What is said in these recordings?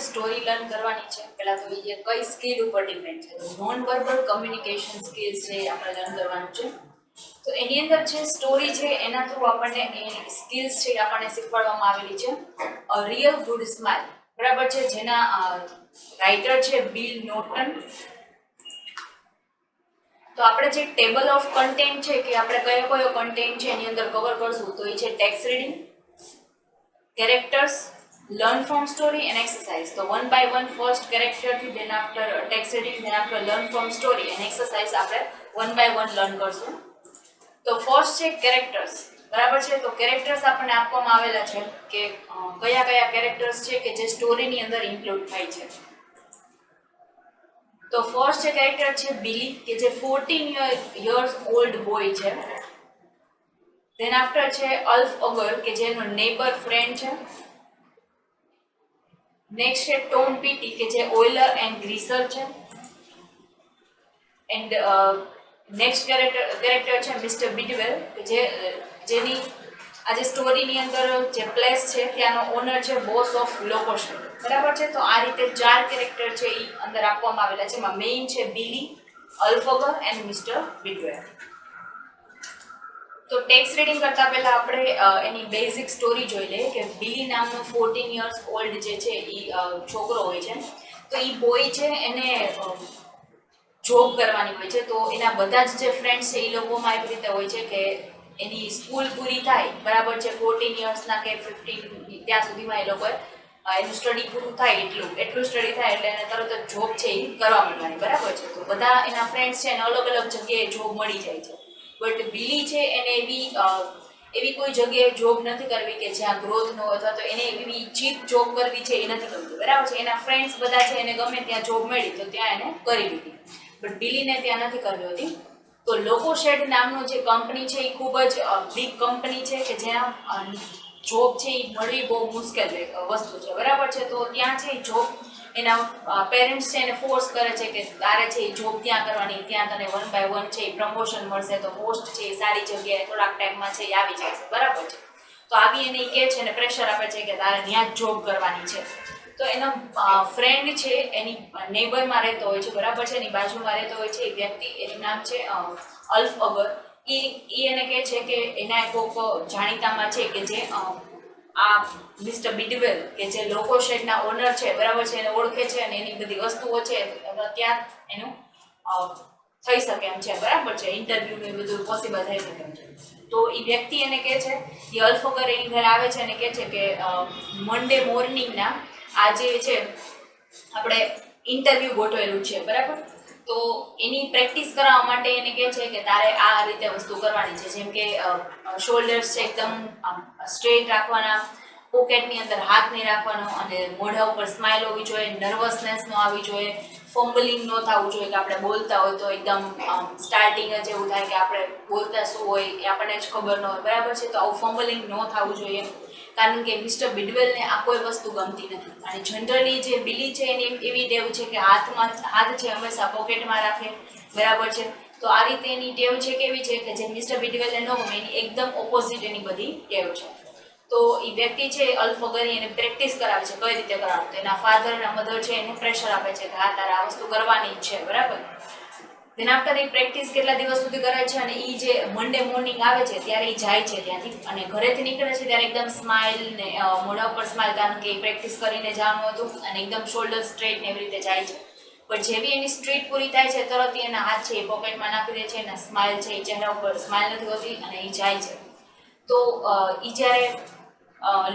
Story learn કરવાની છે પહેલા તો એ કઈ સ્કિલ ઉપર ડિપેન્ડ છે. તો નોન વર્બલ કમ્યુનિકેશન સ્કિલ્સ છે આપણે લર્ન કરવાનું છે. તો એની અંદર છે સ્ટોરી છે એના થ્રુ આપણને એ સ્કિલ્સ છે આપણને શીખવાડવામાં આવેલી છે. અ રિયલ ગુડ સ્માઇલ, બરાબર છે, જેના રાઇટર છે બિલ નોર્ટન. તો આપણે જે ટેબલ ઓફ કન્ટેન્ટ છે કે આપણે કયો કયો કન્ટેન્ટ છે એની અંદર કવર કરશું તો એ છે text reading, characters, learn from story and exercise. So one by one first character થી then after text reading then after learn from story and exercise આપણે one by one learn કરશું. તો first છે characters, બરાબર છે. તો characters આપણને આપવામાં આવેલા છે કે કયા કયા કેરેક્ટર્સ છે કે જે સ્ટોરીની અંદર ઇન્ક્લુડ થાય છે. તો ફર્સ્ટ જે કેરેક્ટર છે બિલી કે જે 14 years old બોય છે. then after છે અલ્ફ અગર કે જે એનો નેબર ફ્રેન્ડ છે. નેક્સ્ટ છે ટોમ પીટી કે જે ઓઇલર એન્ડ ગ્રીસર છે. એન્ડ નેક્સ્ટ કેરેક્ટર છે મિસ્ટર બિડવેલ કે જેની આજે સ્ટોરીની અંદર જે પ્લેસ છે ત્યાંનો ઓનર છે બોસ ઓફ લોકોશન, બરાબર છે. તો આ રીતે 4 કેરેક્ટર છે એ અંદર આપવામાં આવેલા છે. એમાં મેઇન છે બિલી, અલ્ફગર એન્ડ મિસ્ટર બિડવેલ. તો ટેક્સ્ટ રીડિંગ કરતા પહેલા આપણે એની બેઝિક સ્ટોરી જોઈ લઈએ કે બિલી નામનો 14 years ઓલ્ડ જે છે એ છોકરો હોય છે. તો એ બોય છે એને જોબ કરવાની હોય છે. તો એના બધા જ જે ફ્રેન્ડ્સ છે એ લોકોમાં એવી રીતે હોય છે કે એની સ્કૂલ પૂરી થાય, બરાબર છે, 14 yearsના કે 15 ત્યાં સુધીમાં એ લોકોએ એનું સ્ટડી પૂરું થાય એટલું સ્ટડી થાય એટલે એને તરત જ જોબ છે એ કરવા મળવાની, બરાબર છે. તો બધા એના ફ્રેન્ડ્સ છે એને અલગ અલગ જગ્યાએ જોબ મળી જાય છે. બટ બિલી છે એને એવી કોઈ જગ્યાએ જોબ નથી કરવી કે જ્યાં ગ્રોથ ન હોય અથવા તો એને એવી ચીપ જોબ કરવી છે એ નથી કરવી, બરાબર છે. એના ફ્રેન્ડ્સ બધા છે એને ગમે ત્યાં જોબ મળી તો ત્યાં એને કરી લીધી. બટ બિલીને ત્યાં નથી કરવી હતી. તો લોકો શેડ નામનું જે કંપની છે એ ખૂબ જ બિગ કંપની છે કે જ્યાં જોબ છે એ મળવી બહુ મુશ્કેલ વસ્તુ છે, બરાબર છે. તો ત્યાં છે એ જોબ એના પેરેન્ટ્સ છે એને ફોર્સ કરે છે કે તારે છે એ જોબ ત્યાં કરવાની, ત્યાં તને 1 by 1 છે એ પ્રમોશન મળશે, તો પોસ્ટ છે એ સારી જગ્યાએ થોડાક ટાઈમમાં છે એ આવી જશે, બરાબર છે. તો આવી એને કહે છે અને પ્રેશર આપે છે કે તારે ત્યાં જ જોબ કરવાની છે. તો એનો ફ્રેન્ડ છે એની નેબરમાં રહેતો હોય છે, બરાબર છે, એની બાજુમાં રહેતો હોય છે એ વ્યક્તિ, એનું નામ છે અલ્ફ અગર. એ એને કહે છે કે એના કોઈક જાણીતામાં છે કે જે આ મિસ્ટર બિડવેલ કે જે લોકો શેડના ઓનર છે, બરાબર છે, એને ઓળખે છે અને એની બધી વસ્તુઓ છે ત્યાં એનું થઈ શકે એમ છે, બરાબર છે. ઇન્ટરવ્યુ ને બધું પોસિબલ થઈ શકે એમ છે. તો એ વ્યક્તિ એને કહે છે, એ અલ્ફગર એની ઘરે આવે છે અને કહે છે કે મંડે મોર્નિંગના આજે છે આપણે ઇન્ટરવ્યુ ગોઠવેલું છે, બરાબર. તો એની પ્રેક્ટિસ કરાવવા માટે એને કહે છે કે તારે આ રીતે વસ્તુ કરવાની છે, જેમ કે શોલ્ડર્સ છે એકદમ સ્ટ્રેટ રાખવાના, પોકેટની અંદર હાથ નહીં રાખવાનો અને મોઢા ઉપર સ્માઇલ હોવી જોઈએ, નર્વસનેસ ન આવવી જોઈએ, ફમ્બલિંગ ન થવું જોઈએ કે આપણે બોલતા હોય તો એકદમ સ્ટાર્ટિંગ જ એવું થાય કે આપણે બોલતા શું હોય એ આપણને જ ખબર ન હોય, બરાબર છે. તો આવું ફમ્બલિંગ ન થવું જોઈએ કારણ કે મિસ્ટર બિડવેલને આ કોઈ વસ્તુ ગમતી નથી. અને જનરલી જે બિલી છે એની એવી ટેવ છે કે હાથ છે હંમેશા પોકેટમાં રાખે, બરાબર છે. તો આ રીતે એની ટેવ છે કેવી છે કે જે મિસ્ટર બિડવેલને ન ગમે એની એકદમ ઓપોઝિટ એની બધી ટેવ છે. તો એ વ્યક્તિ છે અલ્ફગરી એને પ્રેક્ટિસ કરાવે છે કઈ રીતે કરાવે. તો એના ફાધર અને મધર છે એને પ્રેશર આપે છે કે હા તારે આ વસ્તુ કરવાની જ છે, બરાબર. તેના આફ્ટર એ પ્રેક્ટિસ કેટલા દિવસ સુધી કરે છે અને એ જે મંડે મોર્નિંગ આવે છે ત્યારે એ જાય છે ત્યાંથી અને ઘરેથી નીકળે છે ત્યારે એકદમ સ્માઇલ ને મોઢા ઉપર સ્માઇલ, કારણ કે એ પ્રેક્ટિસ કરીને જવાનું હતું અને એકદમ શોલ્ડર સ્ટ્રેટ ને એવી રીતે જાય છે. પણ જેવી એની સ્ટ્રીટ પૂરી થાય છે તરત એના હાથ છે એ પોકેટમાં નાખી દે છે, એના સ્માઇલ છે એ ચહેરા ઉપર સ્માઇલ નથી હોતી અને એ જાય છે. તો એ જ્યારે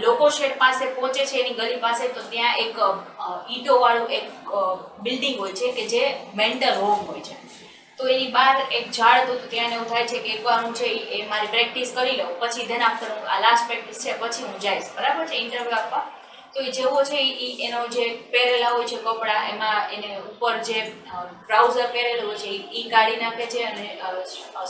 લોકો શેડ પાસે પહોંચે છે એની ગલી પાસે, તો ત્યાં એક ઈંટોવાળું એક બિલ્ડિંગ હોય છે કે જે મેન્ટલ હોમ હોય છે. તો એની બહાર એક ઝાડ હતું, તો ત્યાં એવું થાય છે કે એકવાર હું છે એ મારી પ્રેક્ટિસ કરી લઉં પછી ધેન આફ્ટર હું આ લાસ્ટ પ્રેક્ટિસ છે પછી હું જઈશ, બરાબર છે, ઇન્ટરવ્યૂ આપવા. તો એ જેવો છે એ એનો જે પહેરેલા હોય છે કપડાં એમાં એને ઉપર જે ટ્રાઉઝર પહેરેલું હોય છે એ કાઢી નાખે છે અને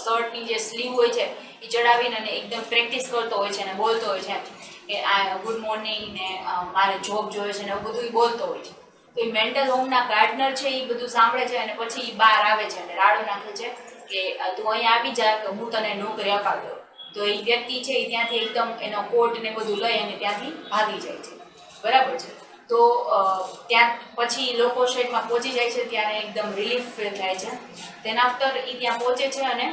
શર્ટની જે સ્લીવ હોય છે એ ચડાવીને અને એકદમ પ્રેક્ટિસ કરતો હોય છે અને બોલતો હોય છે કે આ ગુડ મોર્નિંગ ને મારે જોબ જોઈએ છે ને એવું બધું એ બોલતો હોય છે. તો એ મેન્ટલ હોમના ગાર્ડનર છે એ બધું સાંભળે છે અને પછી એ બહાર આવે છે અને રાડો નાખે છે કે તું અહીંયા આવી જા તો હું તને નોકરી અપાવી દઉં. તો એ વ્યક્તિ છે એ ત્યાંથી એકદમ એનો કોટ ને બધું લઈ અને ત્યાંથી ભાગી જાય છે, બરાબર છે. તો ત્યાં પછી લોકો શેડમાં પહોંચી જાય છે, ત્યારે એકદમ રિલીફ ફીલ થાય છે. તેના આફ્ટર એ ત્યાં પહોંચે છે અને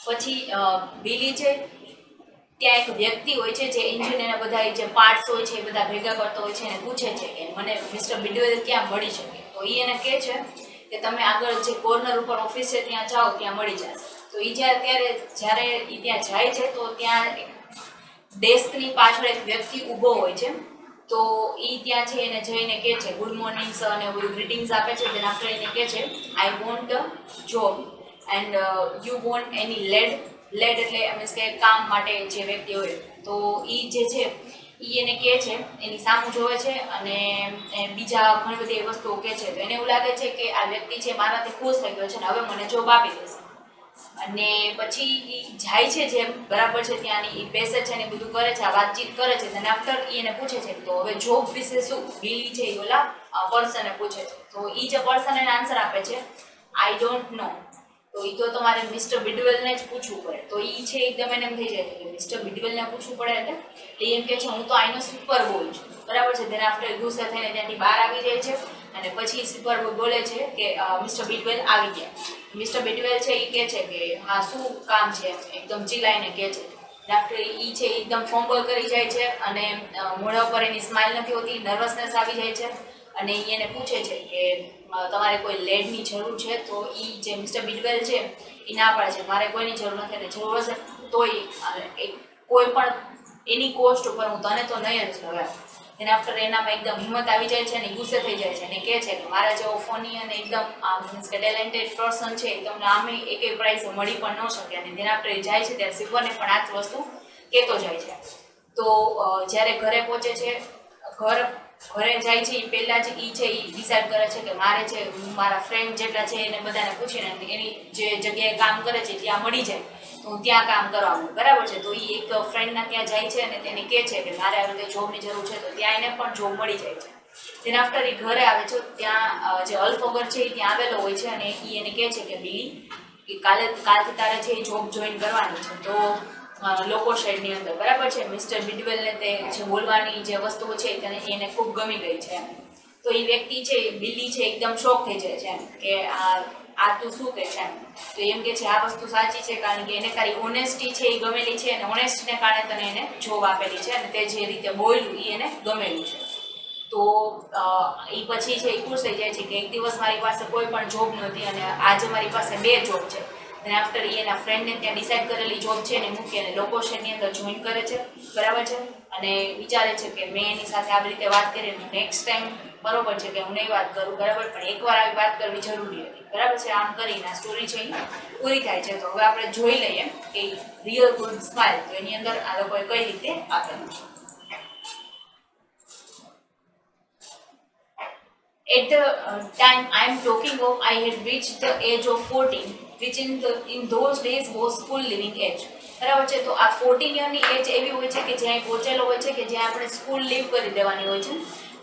પછી બિલી છે ત્યાં એક વ્યક્તિ હોય છે જે એન્જિનના બધા જે પાર્ટ્સ હોય છે એ બધા ભેગા કરતો હોય છે અને પૂછે છે કે મને મિસ્ટર બિડવેલ ક્યાં મળી શકે. તો એ એને કહે છે કે તમે આગળ જે કોર્નર ઉપર ઓફિસ છે ત્યાં જાઓ, ત્યાં મળી જશે. તો એ જ્યારે એ ત્યાં જાય છે તો ત્યાં ડેસ્કની પાછળ એક વ્યક્તિ ઊભો હોય છે. તો એ ત્યાં છે એને જઈને કહે છે ગુડ મોર્નિંગ સર અને બધું ગ્રીટિંગ્સ આપે છે. તેના આફ્ટર એને કહે છે I want a job and you want any lead એટલે મીન્સ કે કામ માટે જે વ્યક્તિ હોય. તો એ જે છે એ એને કહે છે, એની સામું જોવે છે અને બીજા ઘણી બધી વસ્તુઓ કહે છે. તો એને એવું લાગે છે કે આ વ્યક્તિ છે મારાથી ખુશ થઈ ગયો છે ને હવે મને જોબ આપી દેશે. અને પછી એ જાય છે જેમ બરાબર છે ત્યાંની એ બેસે છે ને બધું કરે છે, આ વાતચીત કરે છે. અને આફ્ટર એને પૂછે છે તો હવે જોબ વિશે શું બિલી છે એ ઓલા પર્સનને પૂછે છે. તો એ જે પર્સન એને આન્સર આપે છે આઈ ડોન્ટ નો. તો એ તો તમારે મિસ્ટર બિડવેલને જ પૂછવું પડે. તો એ છે એકદમ એને એમ થઈ જાય કે મિસ્ટર બિડવેલને પૂછવું પડે એટલે એમ કહે છે હું તો આઈનો સુપર બોલ છું, બરાબર છે. તેના આફ્ટર ગુસ્સે થઈને ત્યાંથી બહાર આવી જાય છે અને પછી સુપર બોલ બોલે છે કે મિસ્ટર બિડવેલ આવી ગયા. મિસ્ટર બિડવેલ છે એ કહે છે કે હા શું કામ છે, એકદમ ચિલ્લાઈને કહે છે. આફ્ટર એ છે એકદમ ફોમ્બલ કરી જાય છે અને મોઢા ઉપર એની સ્માઇલ નથી હોતી, નર્વસનેસ આવી જાય છે. અને એને પૂછે છે કે તમારે કોઈ લેડની જરૂર છે. તો એ જે મિસ્ટર બિડવેલ છે એ ના પાડે છે મારે કોઈની જરૂર નથી અને જરૂર હશે તોય કોઈ પણ એની કોસ્ટ ઉપર હું તને તો નહીં જ લગાવ. એના આફ્ટર એનામાં એકદમ હિંમત આવી જાય છે અને ગુસ્સે થઈ જાય છે અને કહે છે કે મારા જેવો ફોની અને એકદમ મીન્સ કે ટેલેન્ટેડ પર્સન છે તમને આમે એક પ્રાઇઝ મળી પણ ન શકે. અને તેના આફ્ટર એ જાય છે ત્યારે સિલ્વરને પણ આ જ વસ્તુ કહેતો જાય છે. તો જ્યારે ઘરે પહોંચે છે, ઘરે જાય છે એ પહેલાં જ એ છે એ ડિસાઇડ કરે છે કે મારે છે હું મારા ફ્રેન્ડ જેટલા છે એને બધાને પૂછીને એની જે જગ્યાએ કામ કરે છે ત્યાં મળી જાય તો હું ત્યાં કામ કરવાનું, બરાબર છે. તો એ એક ફ્રેન્ડના ત્યાં જાય છે અને તેને કહે છે કે મારે આવી રીતે જોબની જરૂર છે. તો ત્યાં એને પણ જોબ મળી જાય છે. તેના આફ્ટર એ ઘરે આવે છે ત્યાં જે અલ્ફોગર છે એ ત્યાં આવેલો હોય છે અને એ એને કહે છે કે બિલી કે કાલથી તારે છે એ જોબ જોઈન કરવાની છે. તો લોકો શેડની અંદર, બરાબર છે. મિસ્ટર બિડવેલને તે જે બોલવાની જે વસ્તુઓ છે એને ખૂબ ગમી ગઈ છે. તો એ વ્યક્તિ છે બિલી છે એકદમ શોક થઈ જાય છે કે આ તું શું કહે છે. તો એમ કે છે આ વસ્તુ સાચી છે કારણ કે એને તારી ઓનેસ્ટી છે એ ગમેલી છે અને ઓનેસ્ટીને કારણે તને એને જોબ આપેલી છે અને તે જે રીતે બોલ્યું એ એને ગમેલું છે. તો એ પછી છે એ ખુશ થઈ જાય છે કે એક દિવસ મારી પાસે કોઈ પણ જોબ નહોતી અને આજે મારી પાસે 2 જોબ છે. અને આફ્ટર એના ફ્રેન્ડને ત્યાં ડિસાઇડ કરેલી જોબ છે એને મૂકી અને લોકો શેડની અંદર જોઈન કરે છે, બરાબર છે. અને વિચારે છે કે મેં એની સાથે આવી રીતે વાત કરી નેક્સ્ટ ટાઈમ બરોબર છે કે હું નહીં વાત કરું, બરાબર, પણ એકવાર આવી વાત કરવી જરૂરી હતી, બરાબર છે. આમ કરીને આ સ્ટોરી છે એ પૂરી થાય છે. તો હવે આપણે જોઈ લઈએ કે રિયલ ગુડ સ્માઇલ તો એની અંદર આ લોકોએ કઈ રીતે આપેલું છે. At the time I am talking of, I had reached the age of 14, which in those days was full living age. બરાબર છે. તો આ 14 યરની એજ એવી હોય છે કે જ્યાં પહોંચેલો હોય છે કે જ્યાં આપણે સ્કૂલ લીવ કરી દેવાની હોય છે.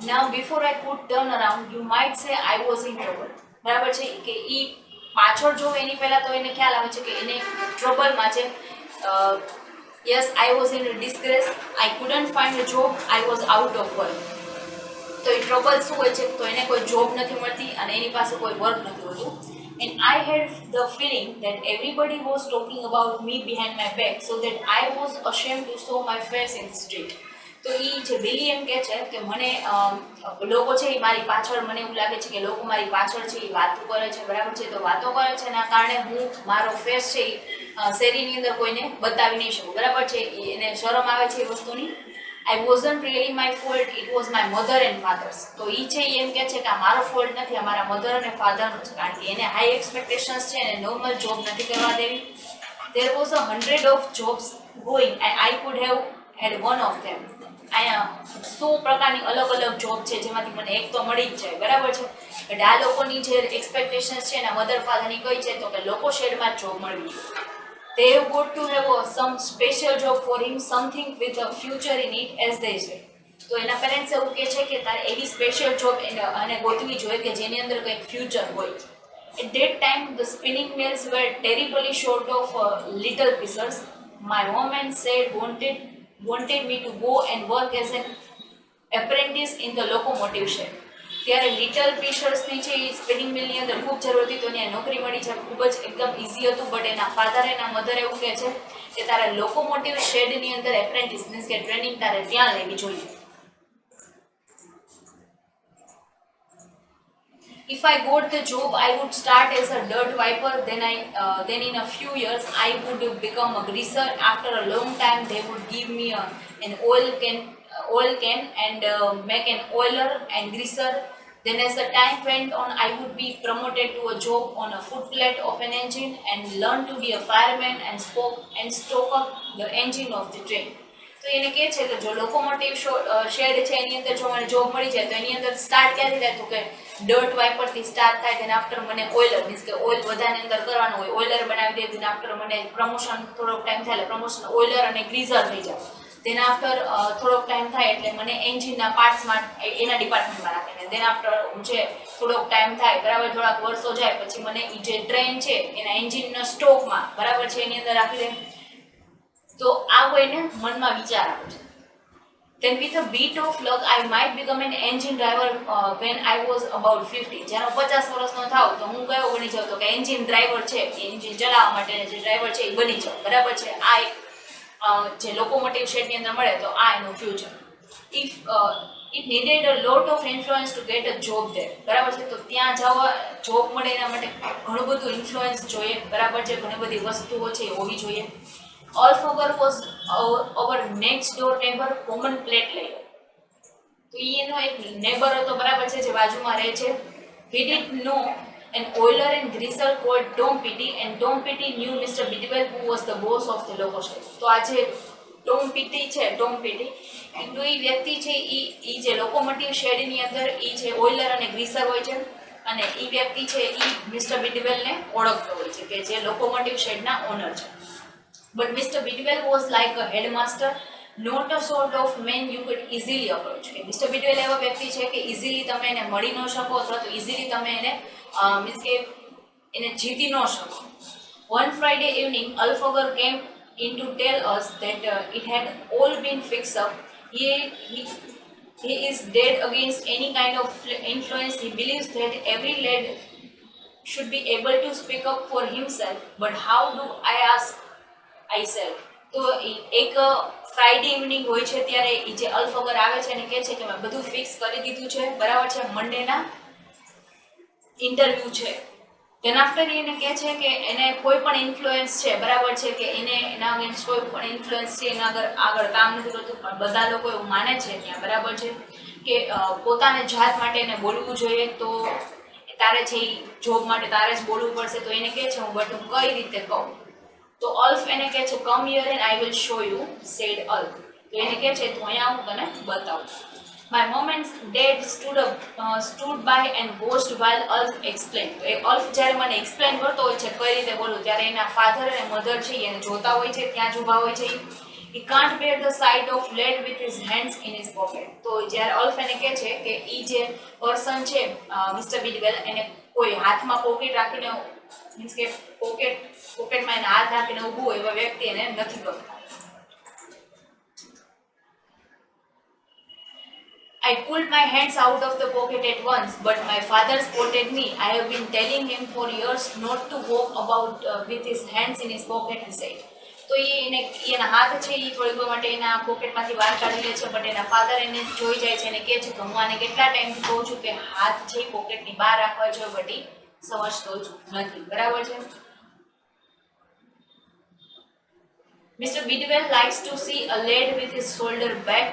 Now before I could turn around, you might say I was in trouble. બરાબર છે કે એ પાછળ જો એની પહેલા તો એને ખ્યાલ આવે છે કે એને ટ્રબલમાં છે. Yes, I was in disgrace. I couldn't find a job. I was out of work. તો એ ટ્રબલ શું હોય છે તો એને કોઈ જોબ નથી મળતી અને એની પાસે કોઈ વર્ક નથી હોતું. And I had the feeling that everybody was talking about me behind my back, so that I was ashamed to show my face in the street. તો એ જે બિલી એમ કહે છે કે મને લોકો છે એ મારી પાછળ, મને એવું લાગે છે કે લોકો મારી પાછળ છે એ વાતો કરે છે, બરાબર છે. તો વાતો કરે છે એના કારણે હું મારો ફેસ છે એ શેરીની અંદર કોઈને બતાવી નહીં શકું, બરાબર છે. એને શરમ આવે છે એ વસ્તુની. I wasn't really my fault, it was my mother and father's. તો એ છે એમ કહે છે કે આ મારો ફોલ્ટ નથી, અમારા મધર અને ફાધરનો છે, કારણ કે એને હાઈ એક્સપેક્ટેશન્સ છે અને નોર્મલ જોબ નથી કરવા દેવી. There was 100 of jobs going and I could have had one of them. અહીંયા 100 પ્રકારની અલગ અલગ જોબ છે જેમાંથી મને એક તો મળી જ જાય, બરાબર છે. બટ આ લોકોની જે એક્સપેક્ટેશન્સ છે એના મધર ફાધરની કઈ છે તો કે લોકો શેડમાં જ જોબ મળવી જોઈએ. They have got to have some special job for him, something with a future in it, as they say. તો એના પેરેન્ટ્સ એવું કહે છે કે તારે એવી સ્પેશિયલ જોબ અને ગોતવી જોઈએ કે જેની અંદર કંઈક ફ્યુચર હોય. At that time, the spinning mills were terribly short of little pieces. My mom and said wanted me to go and work as an apprentice in the locomotive shed. ત્યારે little પીશર્સની છે એ spinning મિલની અંદર ખૂબ જરૂર હતી, તો ત્યાં નોકરી મળી છે, ખૂબ જ એકદમ ઇઝી હતું. બટ એના ફાધર એના મધર એવું કહે છે કે તારે લોકોમોટિવ શેડની અંદર એપ્રેન્ટિસ મીન્સ કે ટ્રેનિંગ તારે ત્યાં લેવી જોઈએ. If I got the job, I would start as a dirt wiper. Then in a few years, I would become a greaser. After a long time, they would give me an oil can and make an oiler and greaser. Then, as the time went on, I would be promoted to a job on a footplate of an engine and learn to be a fireman and stoke up the engine of the train. તો એને કહે છે કે જો locomotive shade છે એની અંદર જો મને જોબ મળી જાય તો એની અંદર સ્ટાર્ટ ક્યાંથી થાય, તો કે ડર્ટ વાઇપરથી સ્ટાર્ટ થાય. તેને આફ્ટર મને ઓઇલર મીન્સ કે ઓઇલ બધાની અંદર કરવાનું હોય, ઓઇલર બનાવી દે. તેને આફ્ટર મને પ્રમોશન થોડોક ટાઈમ થાય એટલે પ્રમોશન ઓઇલર અને ગ્રીઝર થઈ જાય. તેના આફ્ટર થોડોક ટાઈમ થાય એટલે મને એન્જિનના પાર્ટ્સમાં એના ડિપાર્ટમેન્ટમાં રાખે ને. દેન આફ્ટર જે થોડોક ટાઈમ થાય બરાબર, થોડાક વર્ષો જાય પછી મને એ જે ટ્રેન છે એના એન્જિનના સ્ટોકમાં બરાબર છે એની અંદર રાખી દે. તો આ કોઈને મનમાં વિચાર આવે છે. Then with a bit of luck, I might become an engine driver when I was about 50. જ્યારે 50 વર્ષનો થાવ તો હું કયો બની જાઉં, તો કે એન્જિન ડ્રાઈવર છે, એન્જિન ચલાવવા માટે જે ડ્રાઈવર છે એ બની જાઉં. બરાબર છે. આ એક જે લોકોમોટિવ શેડની અંદર મળે તો આ એનું future. It needed a lot of influence to get a job there. બરાબર છે. તો ત્યાં જવા જોબ મળે એના માટે ઘણું બધું ઇન્ફ્લુઅન્સ જોઈએ. બરાબર છે. ઘણી બધી વસ્તુઓ છે એ હોવી જોઈએ. Alfogger was our next door neighbor, common plate layer. તો એનો એક નેબર હતો બરાબર છે જે બાજુમાં રહે છે. He did know an oiler and greaser called Tom Petty, and Tom Petty knew Mr. Bidwell, who was the boss of the local shed. તો આ જે ટોમ પીટી તો એ વ્યક્તિ છે એ જે લોકોમોટિવ શેડની અંદર એ જે ઓઇલર અને ગ્રીસર હોય છે અને એ વ્યક્તિ છે એ મિસ્ટર બિડવેલને ઓળખતો હોય છે કે જે લોકોમોટિવ શેડના ઓનર છે. But Mr. Bidwell was like a headmaster, not a sort of man you could easily approach. કે મિસ્ટર બિડવેલ એવા વ્યક્તિ છે કે ઇઝીલી તમે એને મળી ન શકો અથવા તો ઇઝીલી તમે એને મીન્સ કે એને જીતી ન શકો. One Friday evening, Alfogger came in to tell us that it had all been fixed up. He is dead against any kind of influence. He believes that every lad should be able to speak up for himself. But how do I ask? I said. તો એક Friday evening હોય છે ત્યારે એ જે અલ્ફગર આવે છે અને કહે છે કે મેં બધું ફિક્સ કરી દીધું છે બરાબર છે, મંડેના ઇન્ટરવ્યૂ છે. તેના આફ્ટર એને કહે છે કે એને કોઈ પણ ઇન્ફ્લુઅન્સ છે બરાબર છે કે એને એના અગેન્સ્ટ કોઈ પણ ઇન્ફ્લુઅન્સ છે એના આગળ કામ નથી કરતું, પણ બધા લોકો એવું માને છે ત્યાં બરાબર છે કે પોતાને જાત માટે એને બોલવું જોઈએ. તો તારે છે એ જોબ માટે તારે જ બોલવું પડશે. તો એને કહે છે હું બટ હું કઈ રીતે કહું. તો અલ્ફ એને કહે છે come here and I will show you, said Alf. તો એને કહે છે તું અહીંયા હું તને બતાવું. My mom and dad stood by and watched while Alf explain. તો એ અલ્ફ જ્યારે મને એક્સપ્લેન કરતો હોય છે કઈ રીતે બોલું ત્યારે એના ફાધર અને મધર છે એને જોતા હોય છે, ત્યાં જ ઊભા હોય છે. He can't bear the sight of lead with his hands in his pocket. તો જ્યારે અલ્ફ એને કહે છે કે એ જે પર્સન છે મિસ્ટર બિડવેલ એને કોઈ હાથમાં પોકેટ રાખીને મીન્સ કે પોકેટમાં એને હાથ રાખીને ઊભું હોય એવા વ્યક્તિ એને નથી ગમતા. I pulled my hands out of the pocket at once, but my father spotted me. I have been telling him for years not to walk about with his hands in his pocket, he said. તો એના હાથ છે એ થોડીક માટે એના પોકેટમાંથી બહાર કાઢી લે છે, બટ એના ફાધર એને જોઈ જાય છે અને કહે છે કે હું આને કેટલા ટાઈમથી કહું છું કે હાથ છે પોકેટની બહાર રાખવા જોઈએ, બટ એ સમજતો જ નથી બરાબર છે. Mr. Bidwell likes to see a lad with his shoulder back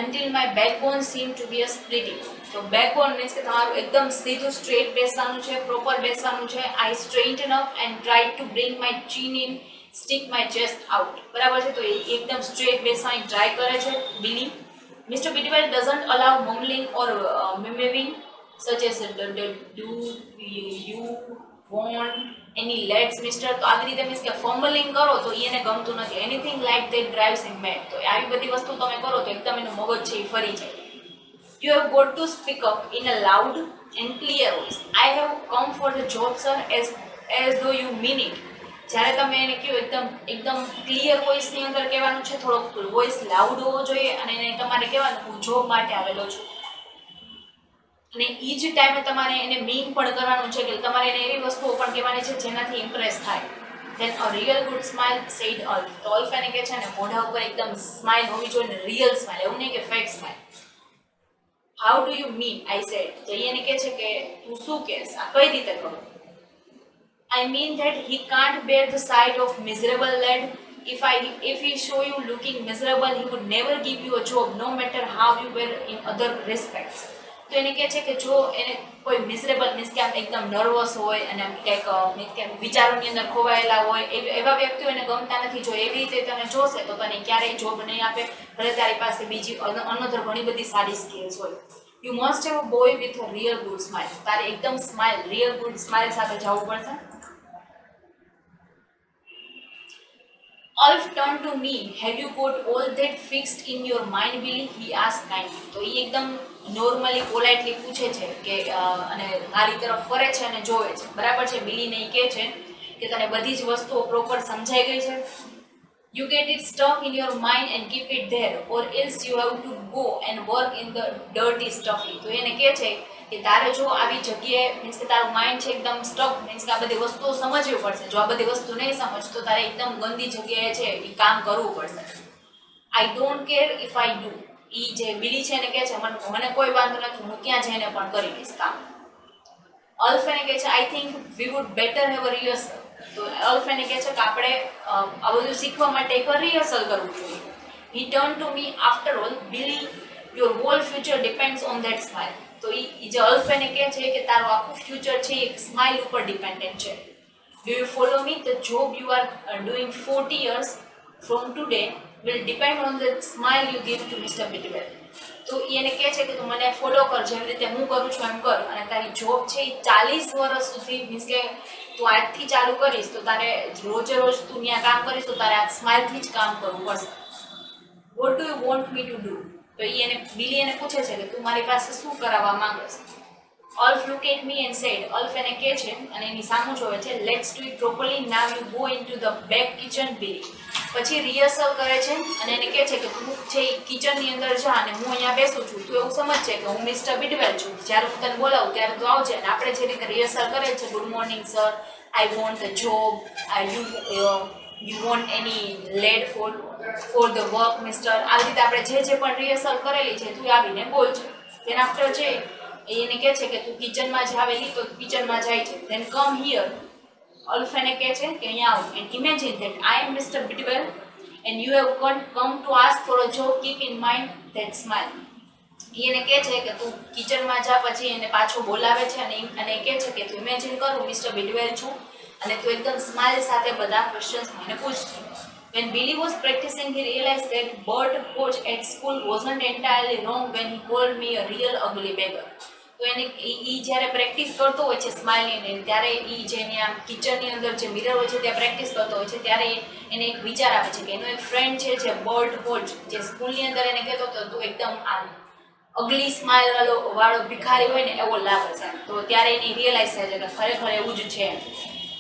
until my backbone seemed to be a splitting. તો backbone means કે તમારું એકદમ સીધું સ્ટ્રેટ બેસવાનું છે, પ્રોપર બેસવાનું છે. I straightened up and tried to bring my chin in, stick my chest out. બરાબર છે. તો એકદમ સ્ટ્રેટ બેસવાની ટ્રાય કરે છે બિલી. Mr. Bidwell doesn't allow mumbling or mimicking such as do you want any legs mister. તો આવી રીતે મીન્સ કે ફમ્બલિંગ કરો તો એને ગમતું નથી. એનીથિંગ લાઈક ધેટ ડ્રાઇવ્સ હિમ મેડ. તો આવી બધી વસ્તુ તમે કરો તો એકદમ એનું મગજ છે એ ફરી જાય. You have got to speak up in a loud and clear voice. I have come for the job, sir, as though you mean it. જ્યારે તમે એને કહો એકદમ ક્લિયર વોઇસની અંદર કહેવાનું છે, થોડોક વોઇસ લાઉડ હોવો જોઈએ, અને એને તમારે કહેવાનું હું જોબ માટે આવેલો છું. અને એ જ ટાઈમે તમારે એને મીન પણ કરવાનું છે, કે તમારે એને એવી વસ્તુઓ પણ કહેવાની છે જેનાથી ઇમ્પ્રેસ થાય. Then a real good smile said Alf. તો અલ્ફ એને કહે છે ને મોઢા ઉપર એકદમ સ્માઇલ હોવી જોઈએ ને, રિયલ સ્માઇલ, એવું નહીં કે fake smile. How do you mean I said. તો એને કહે છે કે તું શું કહેશ, આ કઈ રીતે કહું. I mean that he can't bear the sight of miserable lad. If he show you looking miserable, he would never give you a job, no matter how you were in other respects. તો એને કહે છે કે જો એને કોઈ miserable means કે આમ એકદમ નર્વસ હોય અને આમ કંઈક મીન્સ કે વિચારોની અંદર ખોવાયેલા હોય એવા વ્યક્તિઓ એને ગમતા નથી. જો એવી રીતે તને જોશે તો તને ક્યારેય જોબ નહીં આપે, ભલે તારી પાસે બીજી અનધર ઘણી બધી સારી સ્કિલ્સ હોય. You must have a boy with a real good smile. તારે એકદમ સ્માઇલ, રિયલ ગુડ સ્માઇલ સાથે જવું પડશે. Ulf turned to me. Have you got all that fixed in your mind, Billy? He asked kindly. તો એ એકદમ normally politely પૂછે છે કે અને મારી તરફ ફરે છે અને જોવે છે. બરાબર છે. બિલીને એ કહે છે કે તને બધી જ વસ્તુઓ પ્રોપર સમજાઈ ગઈ છે. You get it stuck in your mind and keep it there, or else you have to go and work in the dirty stuffing. તો એને કહે છે કે તારે જો આવી જગ્યાએ મીન્સ કે તારું માઇન્ડ છે એકદમ સ્ટક, મીન્સ કે આ બધી વસ્તુઓ સમજવી પડશે. જો આ બધી વસ્તુ નહીં સમજ તો તારે એકદમ ગંદી જગ્યાએ છે એ કામ કરવું પડશે. I don't care if I do. એ જે બિલી છે એને કહે છે મને કોઈ વાંધો નથી, હું ત્યાં જઈને પણ કરી લઈશ કામ. અલ્ફ એને કહે છે I think we would better have a rehearsal. તો અલ્ફ એને કહે છે કે આપણે આ બધું શીખવા માટે એક રિહર્સલ કરવું જોઈએ. He turn to me. After all Billy, your whole future depends on that smile. તો એ જે અલ્ફ એને કહે છે કે તારું આખું ફ્યુચર છે એક સ્માઇલ ઉપર ડિપેન્ડન્ટ છે. Do you follow me? The job you are doing 40 years from today will depend on the smile you give to Mr. Bidwell. તો એને કહે છે કે તું મને ફોલો કર, જેવી રીતે હું કરું છું એમ કર, અને તારી જોબ છે એ 40 વર્ષ સુધી મીન્સ કે તું આજથી ચાલુ કરીશ તો તારે રોજે રોજ તું ત્યાં કામ કરીશ તો તારે આ સ્માઇલથી જ કામ કરવું પડશે. What do you want me to do? તો એને બિલી એને પૂછે છે કે તું મારી પાસે શું કરાવવા માંગે છે. Ulf looked at me and said, Ulf એને કહે છે અને એની સામું જોવે છે, let's do it properly. Now you go into the back kitchen, Billy. પછી રિહર્સલ કરે છે અને એને કહે છે કે તું છે એ કિચનની અંદર જા અને હું અહીંયા બેસું છું. તું એવું સમજ છે કે હું મિસ્ટર બિડવેલ છું. જ્યારે હું તને બોલાવું ત્યારે તું આવજે. અને આપણે જે રીતે રિહર્સલ કરે છે, good morning sir, I want the job, you want any lead for the work mister. આવી રીતે આપણે જે પણ રિહર્સલ કરેલી છે તું આવીને બોલ છે. તેના આફ્ટર જે એને કહે છે કે તું કિચનમાં જ આવેલી તો કિચનમાં જાય છે. Than come here. અલ્ફ એને કહે છે કે અહીંયા આવું. And imagine that I am mister Bidwell and you have come to ask for a job. Keep in mind that smile. એને કહે છે કે તું કિચનમાં જા. પછી એને પાછો બોલાવે છે અને કહે છે કે તું ઇમેજિન કર હું મિસ્ટર બિડવેલ છું અને તું એકદમ સ્માઇલ સાથે બધા ક્વેશ્ચન્સ મને પૂછતી. When Billy was practicing, he realized that Bert Hodge at school wasn't entirely wrong when he called me a real ugly beggar. તો એને જ્યારે પ્રેક્ટિસ કરતો હોય છે સ્માઇલની, ત્યારે જેને આમ કિચનની અંદર જે મિરર હોય છે ત્યાં પ્રેક્ટિસ કરતો હોય છે ત્યારે એને એક વિચાર આવે છે કે એનો એક ફ્રેન્ડ છે જે બર્ટ હોજ, જે સ્કૂલની અંદર એને કહેતો હતો તું એકદમ આમ અગલી સ્માઇલ વાળો ભિખારી હોય ને એવો લાગે છે. તો ત્યારે એને રિયલાઇઝ થાય છે કે ખરેખર એવું જ છે.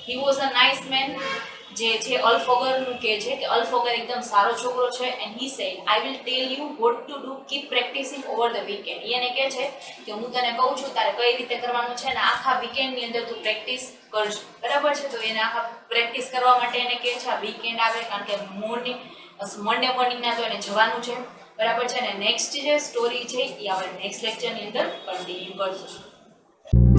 He was a nice man. જે છે અલ્ફગરનું કહે છે કે અલ્ફગર એકદમ સારો છોકરો છે. And he said I will tell you what to do, keep practising over the weekend. એને કહે છે કે હું તને કહું છું તારે કઈ રીતે કરવાનું છે ને આખા વીકેન્ડની અંદર તું પ્રેક્ટિસ કરજો. બરાબર છે. તો એને આખા પ્રેક્ટિસ કરવા માટે એને કહે છે આ વીકેન્ડ આવે કારણ કે મંડે મોર્નિંગના તો એને જવાનું છે. બરાબર છે. ને નેક્સ્ટ જે સ્ટોરી છે એ આપણે નેક્સ્ટ લેક્ચરની અંદર કન્ટિન્યુ કરશું.